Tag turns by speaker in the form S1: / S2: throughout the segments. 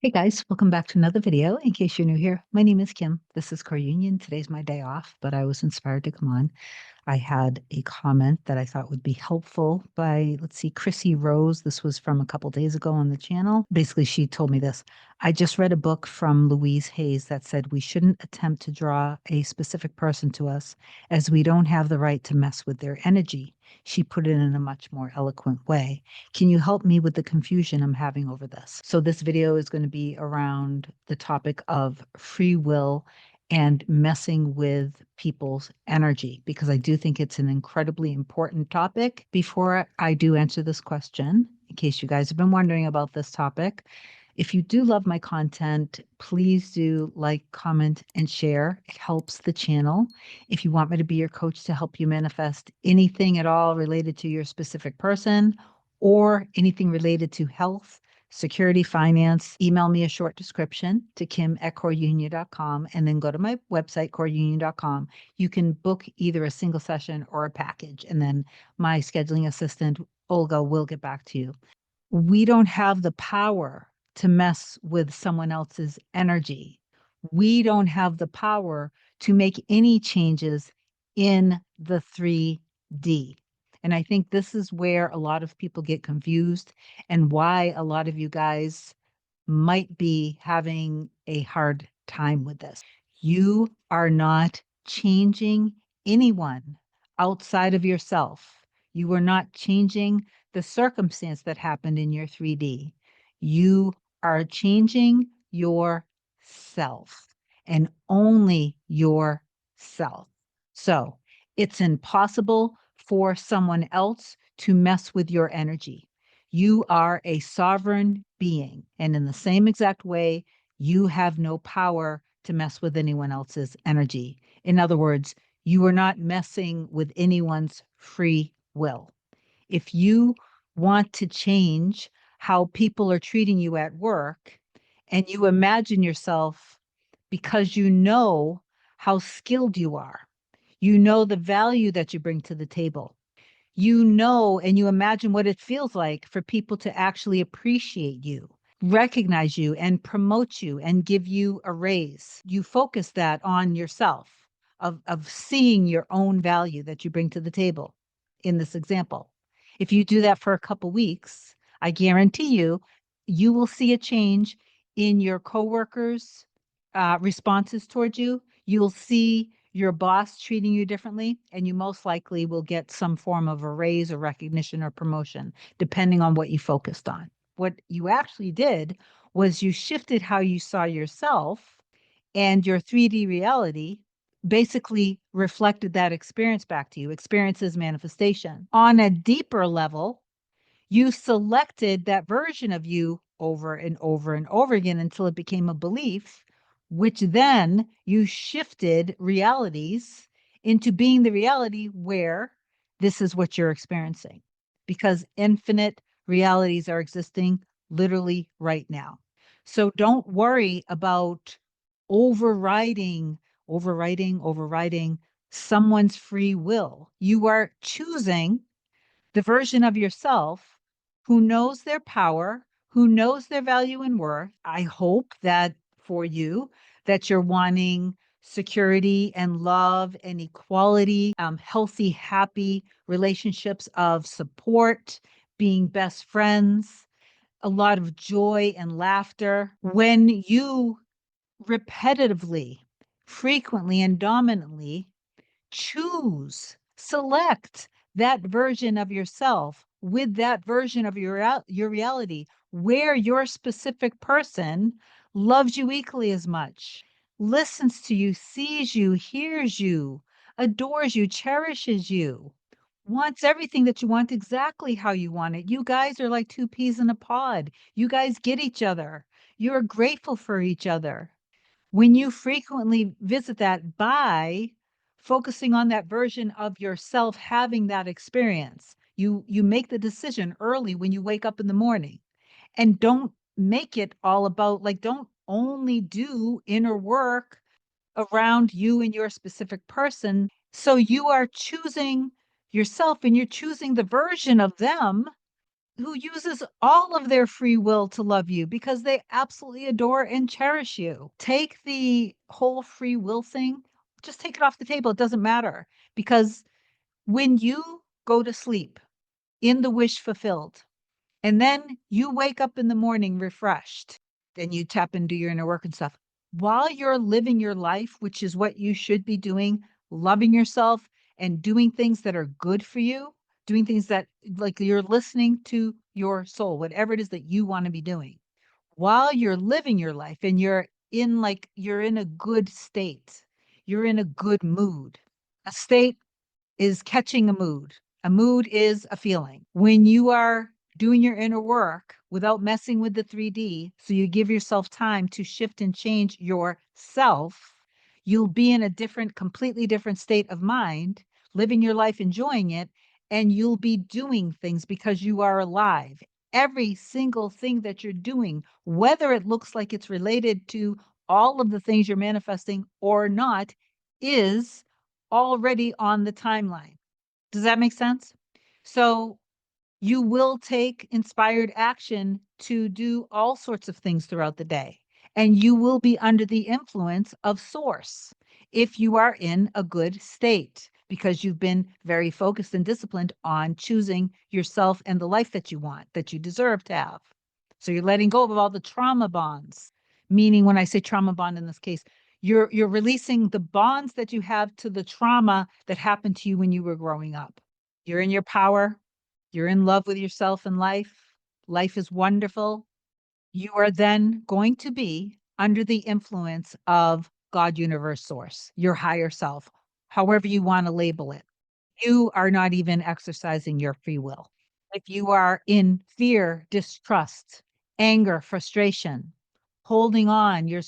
S1: Hey guys, welcome back to another video. In case you're new here, my name is Kim. This is Core Union. Today's my day off, but I was inspired to come on. I had a comment that I thought would be helpful by, let's see, Chrissy Rose. This was from a couple days ago on the channel. Basically, she told me this. I just read a book from Louise Hayes that said we shouldn't attempt to draw a specific person to us as we don't have the right to mess with their energy. She put it in a much more eloquent way. Can you help me with the confusion I'm having over this? So this video is going to be around the topic of free will and messing with people's energy, because I do think it's an incredibly important topic. Before I do answer this question, in case you guys have been wondering about this topic, if you do love my content, please do like, comment, and share. It helps the channel. If you want me to be your coach to help you manifest anything at all related to your specific person or anything related to health, security, finance, email me a short description to kim@coreunion.com and then go to my website, coreunion.com. You can book either a single session or a package, and then my scheduling assistant, Olga, will get back to you. We don't have the power to mess with someone else's energy. We don't have the power to make any changes in the 3D. And I think this is where a lot of people get confused and why a lot of you guys might be having a hard time with this. You are not changing anyone outside of yourself. You are not changing the circumstance that happened in your 3D. You are changing yourself and only yourself. So it's impossible for someone else to mess with your energy. You are a sovereign being, and in the same exact way, you have no power to mess with anyone else's energy. In other words, you are not messing with anyone's free will. If you want to change how people are treating you at work, and you imagine yourself, because you know how skilled you are, you know the value that you bring to the table, you know, and you imagine what it feels like for people to actually appreciate you, recognize you, and promote you and give you a raise. You focus that on yourself, of seeing your own value that you bring to the table in this example. If you do that for a couple weeks, I guarantee you, you will see a change in your coworkers' responses towards you. You'll see your boss treating you differently, and you most likely will get some form of a raise or recognition or promotion, depending on what you focused on. What you actually did was you shifted how you saw yourself, and your 3D reality basically reflected that experience back to you. Experience is manifestation. On a deeper level, you selected that version of you over and over and over again until it became a belief, which then you shifted realities into being the reality where this is what you're experiencing, because infinite realities are existing literally right now. So don't worry about overriding, overriding someone's free will. You are choosing the version of yourself who knows their power, who knows their value and worth. I hope that for you, that you're wanting security and love and equality, healthy, happy relationships of support, being best friends, a lot of joy and laughter. When you repetitively, frequently, and dominantly select that version of yourself with that version of your reality, where your specific person loves you equally as much, listens to you, sees you, hears you, adores you, cherishes you, wants everything that you want exactly how you want it. You guys are like two peas in a pod. You guys get each other. You're grateful for each other. When you frequently visit that by focusing on that version of yourself having that experience, you make the decision early when you wake up in the morning, and don't make it all about, like, don't only do inner work around you and your specific person. So you are choosing yourself, and you're choosing the version of them who uses all of their free will to love you because they absolutely adore and cherish you. Take the whole free will thing, just take it off the table. It doesn't matter because when you go to sleep in the wish fulfilled, and then you wake up in the morning refreshed, then you tap into your inner work and stuff. While you're living your life, which is what you should be doing, loving yourself and doing things that are good for you, doing things that like you're listening to your soul, whatever it is that you want to be doing. While you're living your life and you're in a good state, you're in a good mood. A state is catching a mood. A mood is a feeling. When you are doing your inner work without messing with the 3D, so you give yourself time to shift and change yourself, you'll be in a different, completely different state of mind, living your life, enjoying it, and you'll be doing things because you are alive. Every single thing that you're doing, whether it looks like it's related to all of the things you're manifesting or not, is already on the timeline. Does that make sense? So you will take inspired action to do all sorts of things throughout the day, and you will be under the influence of source if you are in a good state because you've been very focused and disciplined on choosing yourself and the life that you want, that you deserve to have. So you're letting go of all the trauma bonds, meaning when I say trauma bond in this case, you're releasing the bonds that you have to the trauma that happened to you when you were growing up. You're in your power. You're in love with yourself and life. Life is wonderful. You are then going to be under the influence of God, universe, source, your higher self, however you want to label it. You are not even exercising your free will. If you are in fear, distrust, anger, frustration, holding on, you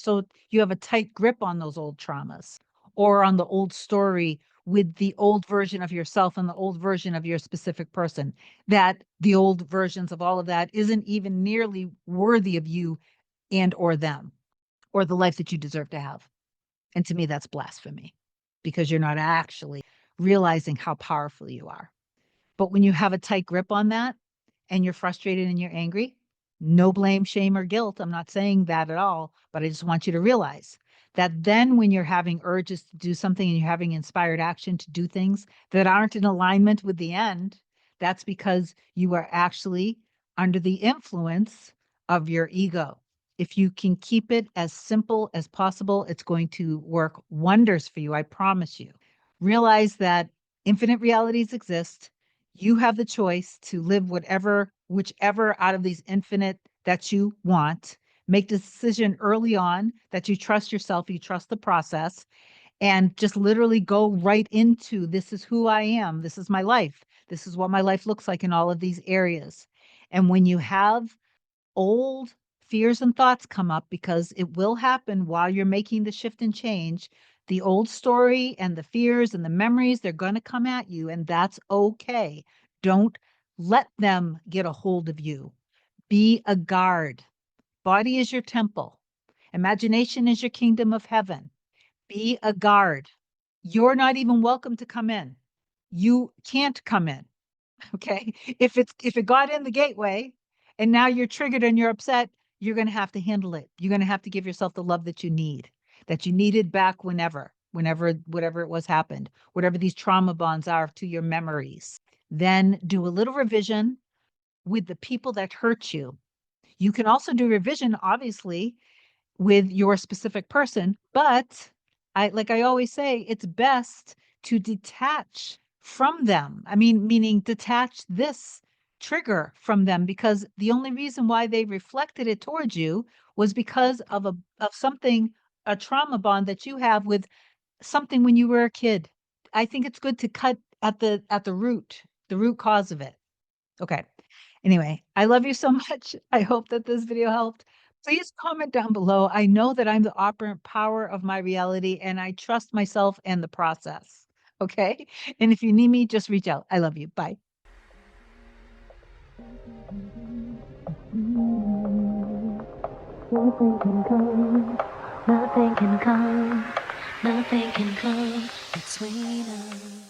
S1: have a tight grip on those old traumas or on the old story with the old version of yourself and the old version of your specific person, that the old versions of all of that isn't even nearly worthy of you and or them or the life that you deserve to have. And to me, that's blasphemy because you're not actually realizing how powerful you are. But when you have a tight grip on that and you're frustrated and you're angry, no blame, shame, or guilt. I'm not saying that at all, but I just want you to realize that then when you're having urges to do something and you're having inspired action to do things that aren't in alignment with the end, that's because you are actually under the influence of your ego. If you can keep it as simple as possible, it's going to work wonders for you. I promise you. Realize that infinite realities exist. You have the choice to live whichever out of these infinite that you want. Make the decision early on that you trust yourself, you trust the process, and just literally go right into this is who I am. This is my life. This is what my life looks like in all of these areas. And when you have old fears and thoughts come up, because it will happen while you're making the shift and change, the old story and the fears and the memories, they're going to come at you, and that's okay. Don't let them get a hold of you. Be a guard. Body is your temple. Imagination is your kingdom of heaven. Be a guard. You're not even welcome to come in. You can't come in. Okay. If it got in the gateway and now you're triggered and you're upset, you're going to have to handle it. You're going to have to give yourself the love that you need, that you needed back whatever it was happened, whatever these trauma bonds are to your memories. Then do a little revision with the people that hurt you. You can also do revision, obviously, with your specific person, but like I always say, it's best to detach from them. I mean, meaning detach this trigger from them, because the only reason why they reflected it towards you was because of something, a trauma bond that you have with something when you were a kid. I think it's good to cut at the root cause of it. Okay. Anyway, I love you so much. I hope that this video helped. Please comment down below. I know that I'm the operant power of my reality, and I trust myself and the process. Okay. And if you need me, just reach out. I love you. Bye.
S2: Nothing can come, nothing can come, nothing can come between us.